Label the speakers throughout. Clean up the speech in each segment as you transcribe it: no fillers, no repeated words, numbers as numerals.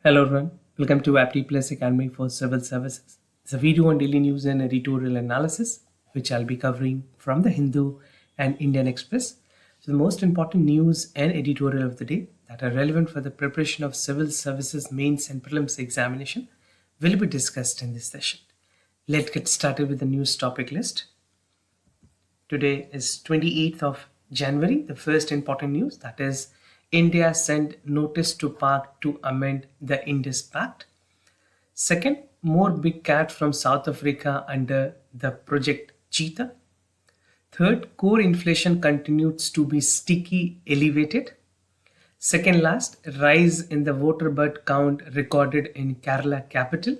Speaker 1: Hello everyone, welcome to Apti Plus Academy for Civil Services. It's a video on daily news and editorial analysis, which I'll be covering from the Hindu and Indian Express. So the most important news and editorial of the day that are relevant for the preparation of civil services mains and prelims examination will be discussed in this session. Let's get started with the news topic list. Today is 28th of January. The first important news, that is India sent notice to pact to amend the Indus pact. Second, more big cat from South Africa under the project Cheetah. Third, core inflation continues to be sticky elevated. Second last, rise in the voter birth count recorded in Kerala capital.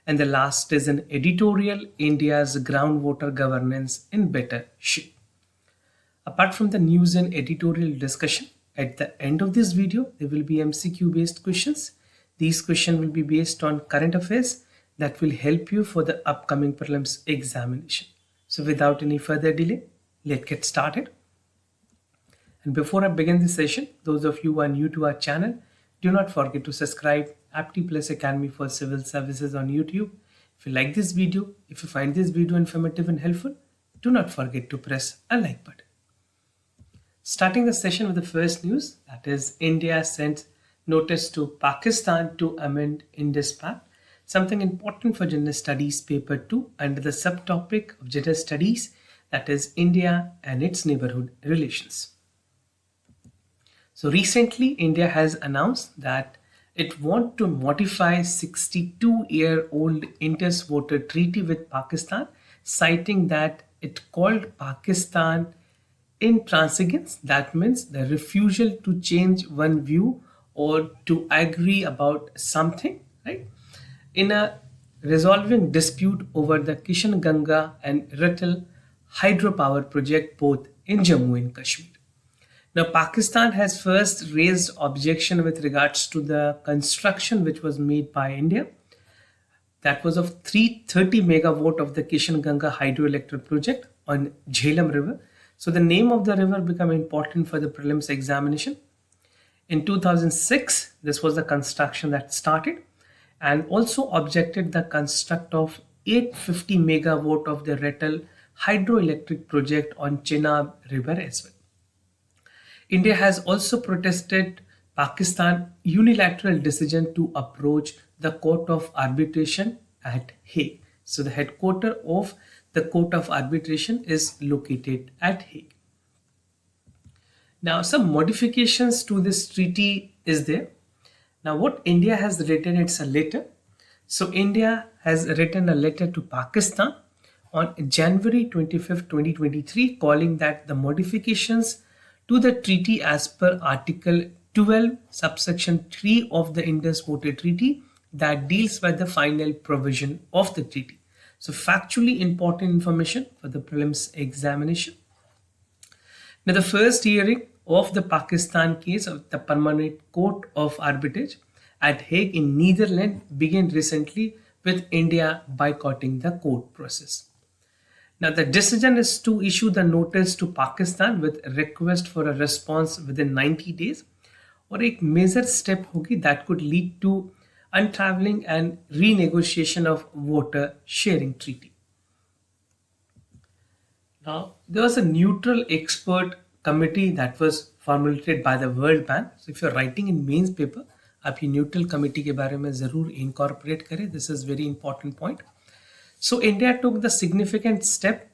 Speaker 1: And the last is an editorial, India's groundwater governance in better shape. Apart from the news and editorial discussion, at the end of this video, there will be MCQ based questions. These questions will be based on current affairs that will help you for the upcoming prelims examination. So without any further delay, let's get started. And before I begin this session, those of you who are new to our channel, do not forget to subscribe Apti Plus Academy for Civil Services on YouTube. If you like this video, if you find this video informative and helpful, do not forget to press a like button. Starting the session with the first news, that is India sent notice to Pakistan to amend Indus pact, something important for General Studies paper 2 under the subtopic of General Studies, that is India and its neighborhood relations. So recently India has announced that it wants to modify 62-year-old Indus water treaty with Pakistan, citing that it called Pakistan intransigence. That means the refusal to change one view or to agree about something, right? In a resolving dispute over the Kishan Ganga and Ratel hydropower project both in Jammu and Kashmir. Now, Pakistan has first raised objection with regards to the construction which was made by India. That was of 330 megawatt of the Kishan Ganga hydroelectric project on Jhelum River. So the name of the river became important for the prelims examination. In 2006, this was the construction that started, and also objected the construct of 850 megawatt of the Ratel hydroelectric project on Chenab River as well. India has also protested Pakistan unilateral decision to approach the Court of Arbitration at Hague. So the headquarters of the Court of Arbitration is located at Hague. Now, some modifications to this treaty is there. Now, what India has written, it's a letter. So India has written a letter to Pakistan on January 25th, 2023, calling that the modifications to the treaty as per Article 12, subsection 3 of the Indus Water Treaty that deals with the final provision of the treaty. So factually important information for the prelims examination. Now, the first hearing of the Pakistan case of the Permanent Court of Arbitrage at Hague in Netherlands began recently with India boycotting the court process. Now, the decision is to issue the notice to Pakistan with request for a response within 90 days और एक major step होगी that could lead to untraveling and renegotiation of water sharing treaty. Now, there was a neutral expert committee that was formulated by the World Bank. So if you're writing in mains paper, आप ये neutral committee के बारे में ज़रूर incorporate करें. This is very important point. So India took the significant step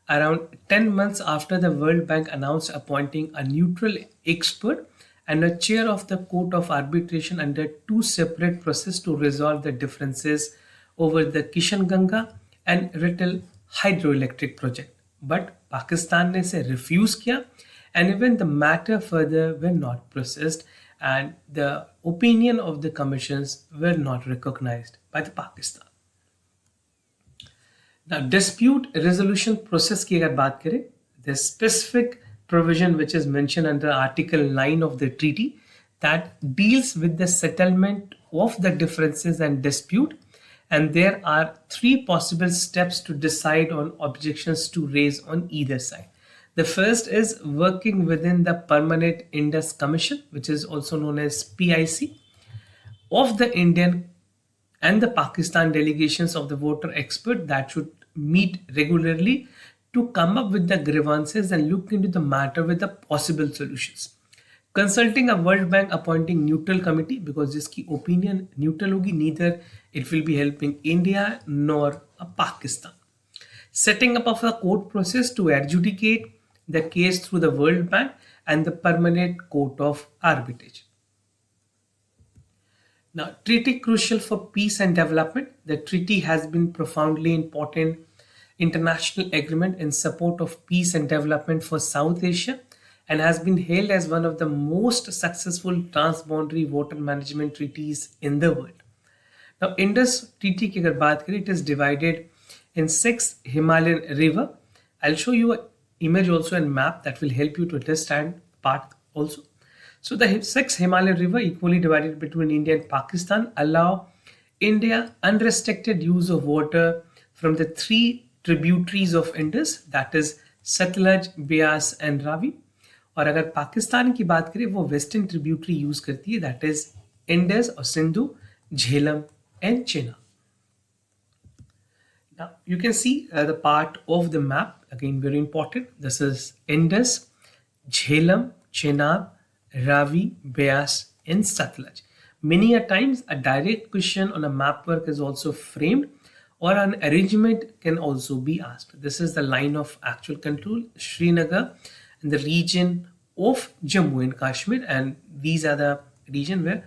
Speaker 1: around 10 months after the World Bank announced appointing a neutral expert and a chair of the Court of Arbitration under two separate processes to resolve the differences over the Kishan Ganga and Ratel hydroelectric project. But Pakistan ने से refuse किया, and even the matter further were not processed, and the opinion of the commissions were not recognized by the Pakistan. Now, dispute resolution process की अगर बात करें, the specific provision which is mentioned under Article 9 of the treaty that deals with the settlement of the differences and dispute, and there are three possible steps to decide on objections to raise on either side. The first is working within the Permanent Indus Commission, which is also known as PIC, of the Indian and the Pakistan delegations of the water expert that should meet regularly to come up with the grievances and look into the matter with the possible solutions. Consulting a World Bank appointing neutral committee because जिसकी opinion neutral होगी, neither it will be helping India nor Pakistan. Setting up of a court process to adjudicate the case through the World Bank and the Permanent Court of Arbitration. Now, treaty crucial for peace and development. The treaty has been profoundly important international agreement in support of peace and development for South Asia and has been hailed as one of the most successful transboundary water management treaties in the world. Now, Indus treaty की अगर बात करें, it is divided in 6 Himalayan river. I'll show you an image also and map that will help you to understand part also. So the 6 Himalayan river equally divided between India and Pakistan allow India unrestricted use of water from the 3 tributaries of Indus, that is Satluj, Beas and Ravi. और अगर पाकिस्तान की बात करें वो western tributary use करती है, that is Indus और Sindhu, Jhelum and Chenab. Now you can see the part of the map, again very important. This is Indus, Jhelum, Chenab, Ravi, Beas and Satluj. Many a times a direct question on a map work is also framed or an arrangement can also be asked. This is the line of actual control, Srinagar and the region of Jammu and Kashmir, and these are the region where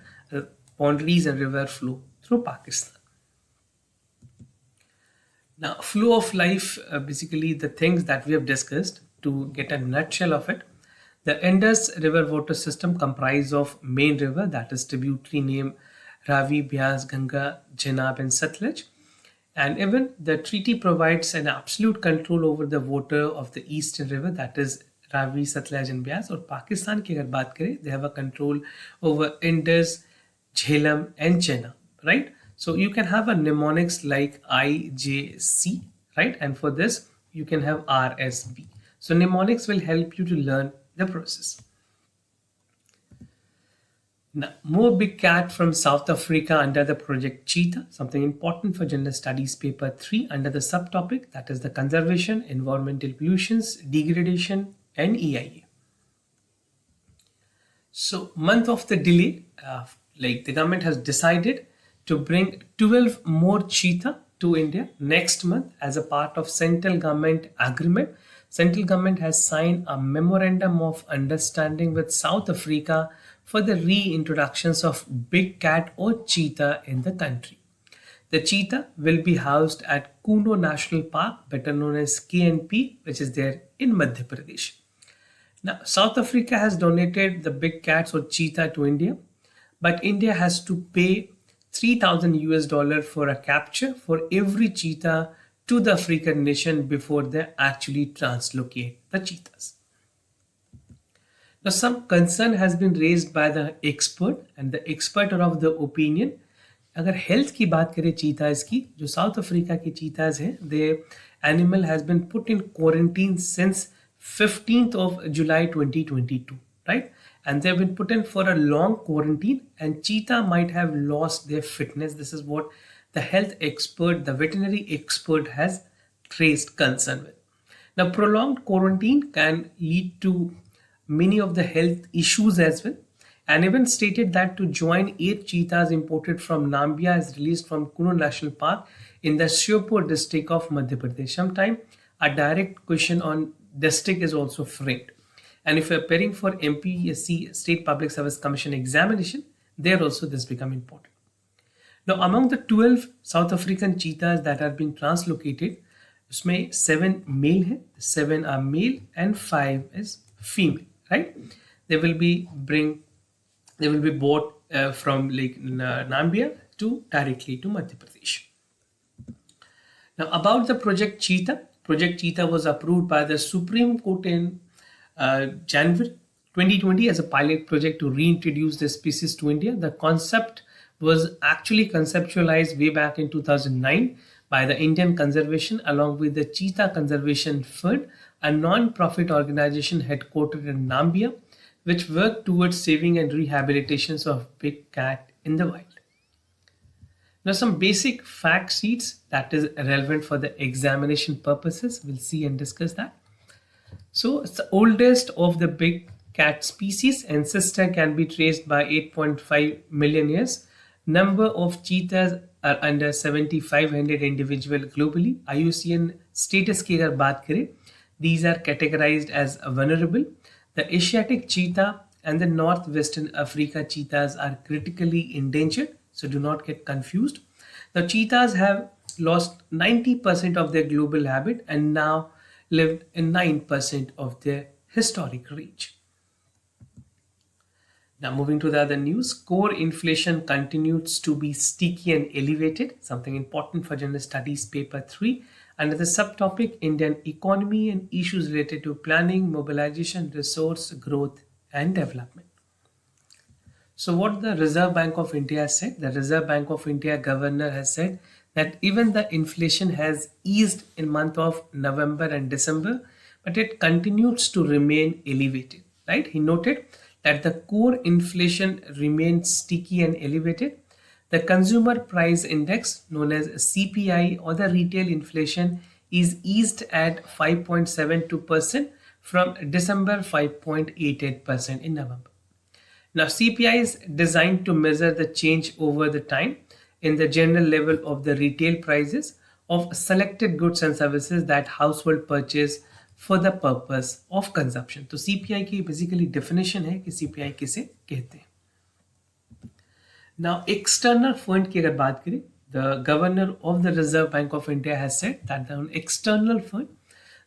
Speaker 1: boundaries and river flow through Pakistan. Now, flow of life, basically the things that we have discussed to get a nutshell of it. The Indus river water system comprised of main river, that is tributary name Ravi, Beas, Ganga, Chenab and Satluj. And even the treaty provides an absolute control over the water of the eastern river, that is Ravi, Satluj and Beas. और पाकिस्तान की अगर बात करें, they have a control over Indus, Jhelum and Chenab, right? So you can have a mnemonics like I, J, C, right? And for this, you can have R, S, B. So mnemonics will help you to learn the process. Now, more big cat from South Africa under the project Cheetah, something important for General Studies paper 3 under the subtopic, that is the conservation, environmental pollutions, degradation and EIA. So month of the delay, like the government has decided to bring 12 more cheetah to India next month as a part of central government agreement. Central government has signed a memorandum of understanding with South Africa for the reintroductions of big cat or cheetah in the country. The cheetah will be housed at Kuno National Park, better known as KNP, which is there in Madhya Pradesh. Now, South Africa has donated the big cats or cheetah to India, but India has to pay $3,000 for a capture for every cheetah to the African nation before they actually translocate the cheetahs. Now, some concern has been raised by the expert, and the expert are of the opinion, अगर health की बात करें cheetahs की, जो South Africa की cheetahs हैं, the animal has been put in quarantine since 15th of July 2022, right? And they've been put in for a long quarantine and cheetah might have lost their fitness. This is what the health expert, the veterinary expert has raised concern with. Now, prolonged quarantine can lead to many of the health issues as well, and even stated that to join 8 cheetahs imported from Nambia is released from Kuno National Park in the Shiopur district of Madhya Pradesh. Sometime a direct question on district is also framed. And if you're preparing for UPSC State Public Service Commission examination, there also this become important. Now, among the 12 South African cheetahs that are being translocated, उसमें 7 male हैं, 7 are male and 5 is female, right? They will be bought from Lake Nambia to directly to Madhya Pradesh. Now, about the Project Cheetah. Project Cheetah was approved by the Supreme Court in January 2020 as a pilot project to reintroduce the species to India. The concept was actually conceptualized way back in 2009 by the Indian Conservation along with the Cheetah Conservation Fund, a non-profit organization headquartered in Nambia, which worked towards saving and rehabilitations of big cat in the wild. Now, some basic fact sheets that is relevant for the examination purposes. We'll see and discuss that. So, it's the oldest of the big cat species. Ancestor can be traced by 8.5 million years. Number of cheetahs are under 7,500 individual globally. IUCN status की अगर बात करें, these are categorized as venerable. The Asiatic cheetah and the northwestern Africa cheetahs are critically endangered, so do not get confused. The cheetahs have lost 90% of their global habit and now lived in 9% of their historic range. Now, moving to the other news, core inflation continues to be sticky and elevated, something important for General Studies Paper 3, under the subtopic Indian economy and issues related to planning, mobilization, resource growth, and development. So, what the Reserve Bank of India has said, the Reserve Bank of India governor has said that even the inflation has eased in month of November and December, but it continues to remain elevated, right? He noted that the core inflation remains sticky and elevated. The consumer price index, known as CPI, or the retail inflation, is eased at 5.72% from December 5.88% in November. Now, CPI is designed to measure the change over the time in the general level of the retail prices of selected goods and services that household purchase for the purpose of consumption. तो CPI की basically definition है कि CPI किसे कहते हैं. Now, external fund की अगर बात करें, the governor of the Reserve Bank of India has said that on external fund,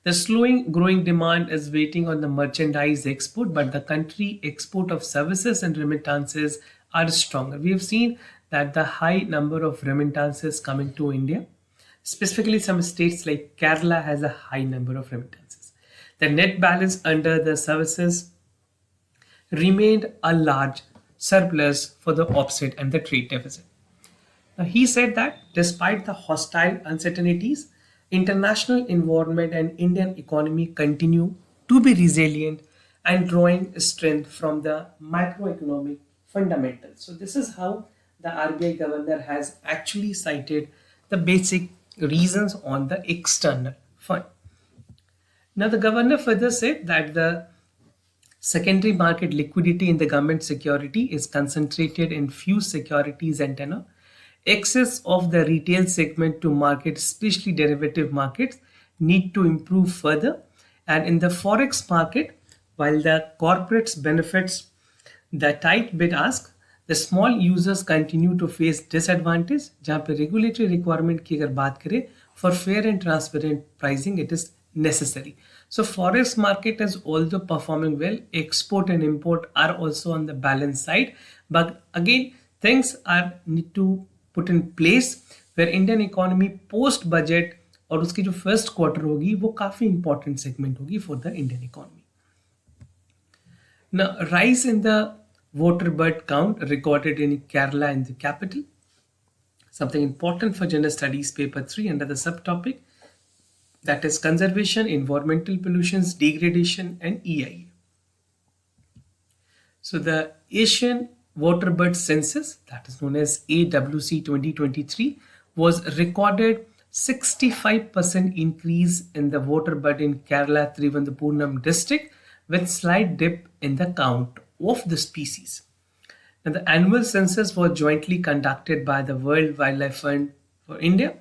Speaker 1: the slowing growing demand is waiting on the merchandise export, but the country export of services and remittances are stronger. We have seen that the high number of remittances coming to India, specifically some states like Kerala has a high number of remittances. The net balance under the services remained a large surplus for the offset and the trade deficit. Now, he said that despite the hostile uncertainties, international environment and Indian economy continue to be resilient and drawing strength from the macroeconomic fundamentals. So this is how the RBI governor has actually cited the basic reasons on the external fund. Now, the governor further said that the secondary market liquidity in the government security is concentrated in few securities and tenor. Access of the retail segment to market, especially derivative markets, need to improve further. And in the forex market, while the corporates benefits the tight bid ask, the small users continue to face disadvantage. जहाँ पे regulatory requirement की अगर बात करें, for fair and transparent pricing, it is necessary. So forex market is also performing well. Export and import are also on the balance side. But again, things are need to put in place where Indian economy post budget और उसकी जो first quarter होगी वो काफी important segment होगी for the Indian economy. Now, rise in the voter bird count recorded in Kerala in the capital. Something important for General Studies Paper 3 under the subtopic, that is conservation, environmental pollutions, degradation, and EIA. So the Asian Water Bird Census, that is known as AWC 2023, was recorded 65% increase in the water bird in Kerala Trivandrum district with slight dip in the count of the species. Now, the annual census was jointly conducted by the World Wildlife Fund for India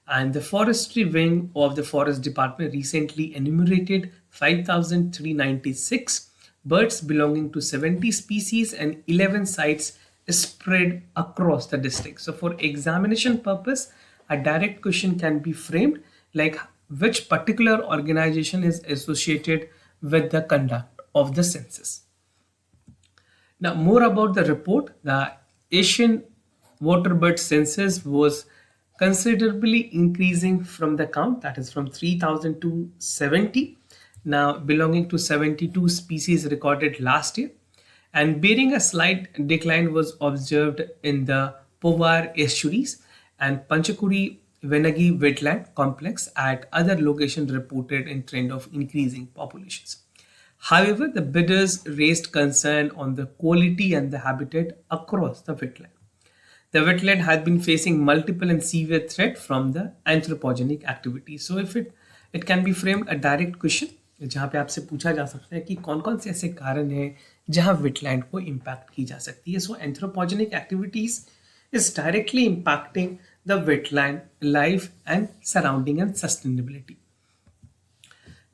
Speaker 1: and the forestry wing of the forest department recently enumerated 5,396 birds belonging to 70 species and 11 sites spread across the district. So for examination purpose, a direct question can be framed like which particular organization is associated with the conduct of the census. Now, more about the report. The Asian water bird census was considerably increasing from the count, that is from 3,000 to 70, now belonging to 72 species recorded last year, and bearing a slight decline was observed in the Povar estuaries and Panchakuri Venagi wetland complex at other locations reported in trend of increasing populations. However, the bidders raised concern on the quality and the habitat across the wetland. The wetland has been facing multiple and severe threat from the anthropogenic activity. So if it can be framed a direct question जहाँ पे आपसे पूछा जा सकता है कि कौन कौन से ऐसे कारण हैं जहाँ वेटलैंड को इम्पैक्ट की जा सकती है. So anthropogenic activities is directly impacting the wetland life and surrounding and sustainability.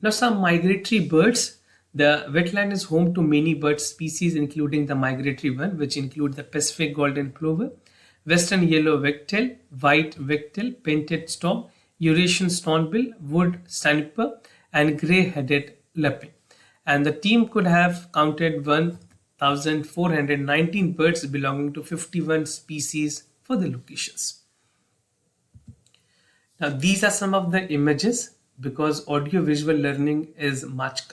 Speaker 1: Now, some migratory birds. The wetland is home to many bird species, including the migratory one, which include the Pacific golden plover, western yellow wagtail, white wagtail, painted stork, Eurasian stonebill, wood sniper, and gray-headed lapwing. And the team could have counted 1,419 birds belonging to 51 species for the locations. Now, these are some of the images because audio-visual learning is much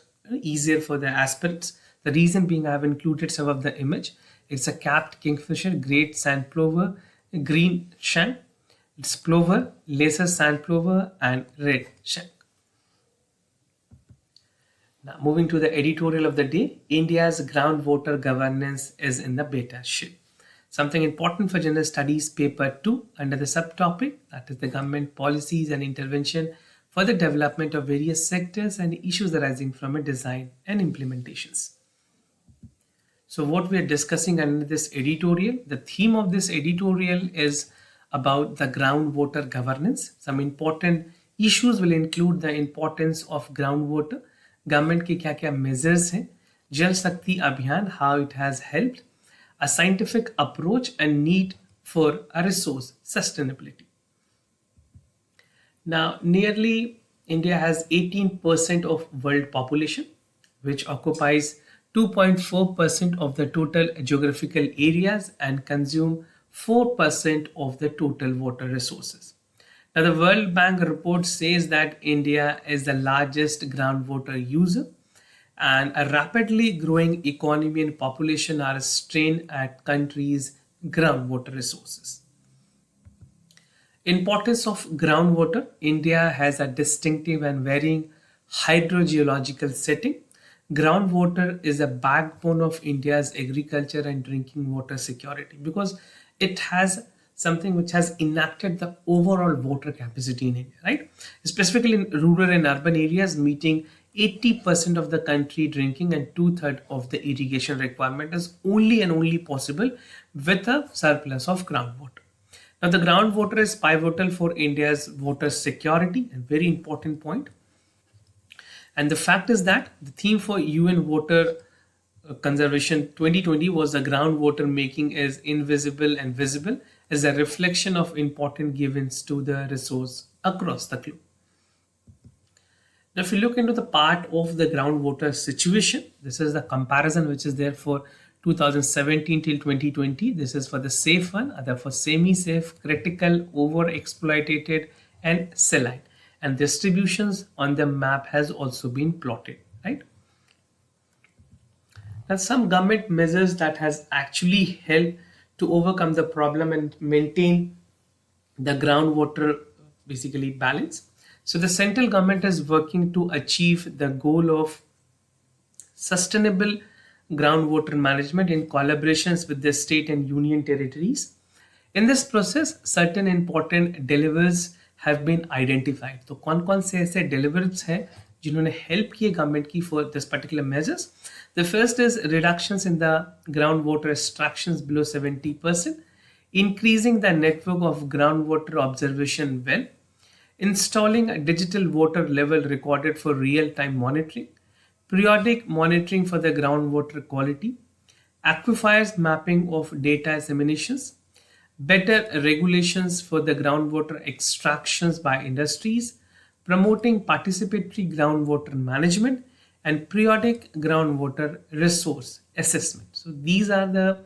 Speaker 1: easier for the aspirants. The reason being I have included some of the image. It's a capped kingfisher, great sand plover, green shank, it's plover, lesser sand plover, and red shank. Now, moving to the editorial of the day, India's groundwater governance is in the beta shape. Something important for General Studies Paper 2 under the subtopic, that is the government policies and intervention for the development of various sectors and issues arising from a design and implementations. So what we are discussing under this editorial, the theme of this editorial is about the groundwater governance. Some important issues will include the importance of groundwater, government के क्या क्या measures हैं, जल शक्ति अभियान, how it has helped, a scientific approach and need for a resource sustainability. Now, nearly India has 18% of world population, which occupies 2.4% of the total geographical areas and consume 4% of the total water resources. Now, the World Bank report says that India is the largest groundwater user, and a rapidly growing economy and population are strained at countries' groundwater resources. Importance of groundwater. India has a distinctive and varying hydrogeological setting. Groundwater is a backbone of India's agriculture and drinking water security because it has something which has enacted the overall water capacity in India, right? Specifically in rural and urban areas, meeting 80% of the country drinking and 2/3 of the irrigation requirement is only and only possible with a surplus of groundwater. Now, the groundwater is pivotal for India's water security, a very important point. And the fact is that the theme for UN Water Conservation 2020 was the groundwater making is invisible and visible as a reflection of important givens to the resource across the globe. Now, if you look into the part of the groundwater situation, this is the comparison which is there for 2017 till 2020. This is for the safe one, other for semi-safe, critical, over-exploited, and saline. And distributions on the map has also been plotted, right? Now, some government measures that has actually helped to overcome the problem and maintain the groundwater basically balance. So the central government is working to achieve the goal of sustainable groundwater management in collaborations with the state and union territories. In this process, certain important deliverables have been identified. तो कौन-कौन से ऐसे deliverables हैं जिन्होंने help किए government की for this particular measures? The first is reductions in the groundwater extractions below 70%, increasing the network of groundwater observation well, installing a digital water level recorded for real-time monitoring, periodic monitoring for the groundwater quality, aquifers mapping of data disseminations, better regulations for the groundwater extractions by industries, promoting participatory groundwater management, and periodic groundwater resource assessment. So these are the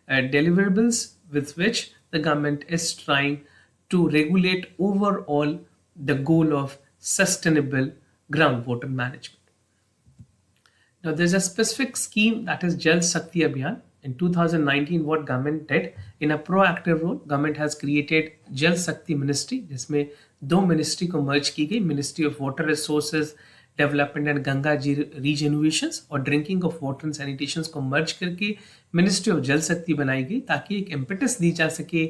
Speaker 1: deliverables with which the government is trying to regulate overall the goal of sustainable groundwater management. Now, there's a specific scheme that is Jal Shakti Abhiyan. In 2019, what government did in a proactive role, government has created Jal Shakti Ministry, जिसमें दो ministry को merge की गई, Ministry of Water Resources development and Ganga rejuvenations और drinking of water and sanitation को merge करके ministry of जल शक्ति बनाई गई ताकि एक इम्पेटस दी जा सके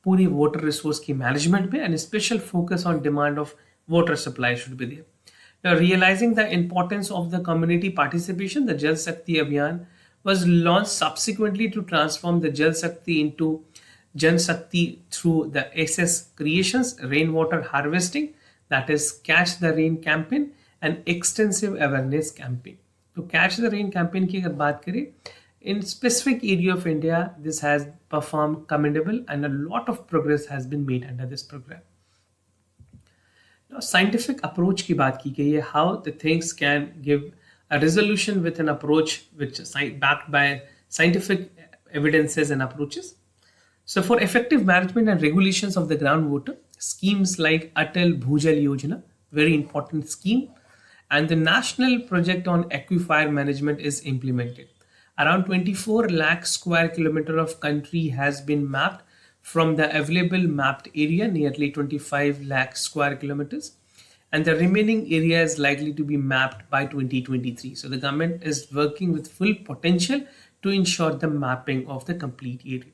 Speaker 1: पूरी वाटर रिसोर्स की मैनेजमेंट में, and special focus on demand of water supply should be there. Now, realizing the importance of the community participation, the Jal Shakti Abhiyan was launched subsequently to transform the Jal Shakti into Jan Shakti through the SS creations, rainwater harvesting, that is Catch the Rain campaign, and extensive awareness campaign. So, Catch the Rain campaign की अगर बात करें, in specific area of India, this has performed commendable and a lot of progress has been made under this program. Scientific approach की बात की गई है, how the things can give a resolution with an approach which is backed by scientific evidences and approaches. So for effective management and regulations of the groundwater, schemes like Atal Bhujal Yojana, very important scheme, and the national project on aquifer management is implemented. Around 24 lakh square kilometer of country has been mapped from the available mapped area, nearly 25 lakh square kilometers, and the remaining area is likely to be mapped by 2023. So the government is working with full potential to ensure the mapping of the complete area.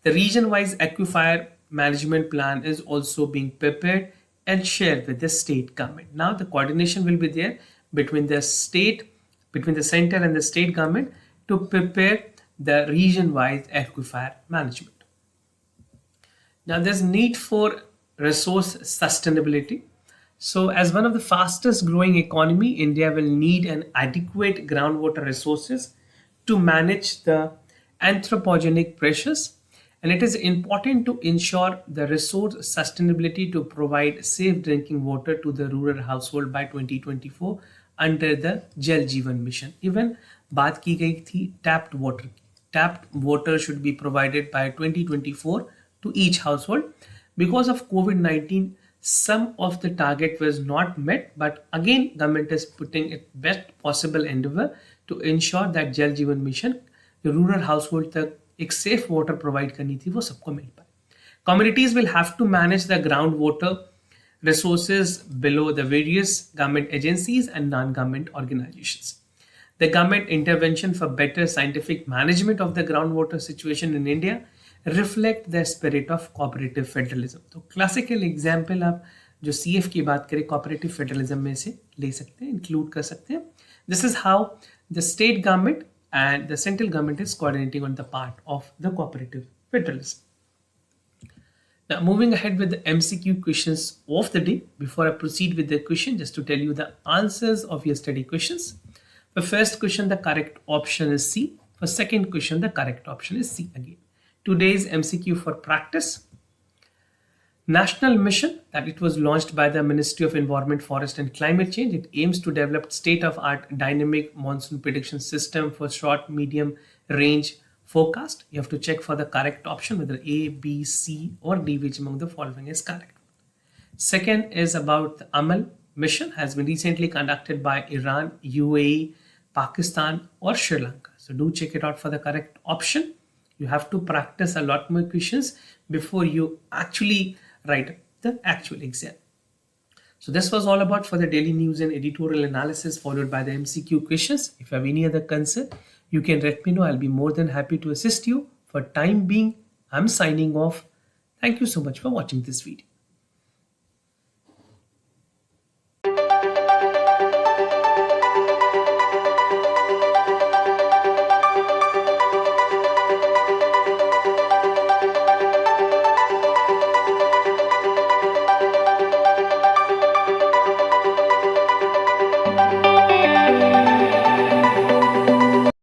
Speaker 1: The region-wise aquifer management plan is also being prepared and shared with the state government. Now the coordination will be there between the center and the state government to prepare the region-wise aquifer management. Now there's need for resource sustainability. So as one of the fastest growing economy, India will need an adequate groundwater resources to manage the anthropogenic pressures, and it is important to ensure the resource sustainability to provide safe drinking water to the rural household by 2024 under the Jal Jeevan mission. Even बात की गई थी tapped water. Tapped water should be provided by 2024 to each household. Because of COVID-19, some of the target was not met, but again government is putting its best possible endeavor to ensure that Jal Jeevan mission जो rural household तक एक safe water provide करनी थी वो सबको मिल पाए. Communities will have to manage the groundwater resources below the various government agencies and non-government organizations. The government intervention for better scientific management of the groundwater situation in India reflect the spirit of cooperative federalism. तो classical example आप जो CF की बात करें cooperative federalism में से ले सकते हैं, इंक्लूड कर सकते हैं. This is how the state government and the central government is coordinating on the part of the cooperative federalism. Now moving ahead with the MCQ questions of the day. Before I proceed with the question, just to tell you the answers of your study questions. For first question, the correct option is C. For second question, the correct option is C again. Today's MCQ for practice. National mission that it was launched by the Ministry of Environment, Forest and Climate Change. It aims to develop state-of-art dynamic monsoon prediction system for short, medium range forecast. You have to check for the correct option whether A, B, C or D, which among the following is correct. Second is about the Amal mission has been recently conducted by Iran, UAE, Pakistan or Sri Lanka. So do check it out for the correct option. You have to practice a lot more questions before you actually write the actual exam. So this was all about for the daily news and editorial analysis followed by the MCQ questions. If you have any other concern, you can let me know. I'll be more than happy to assist you. For time being, I'm signing off. Thank you so much for watching this video.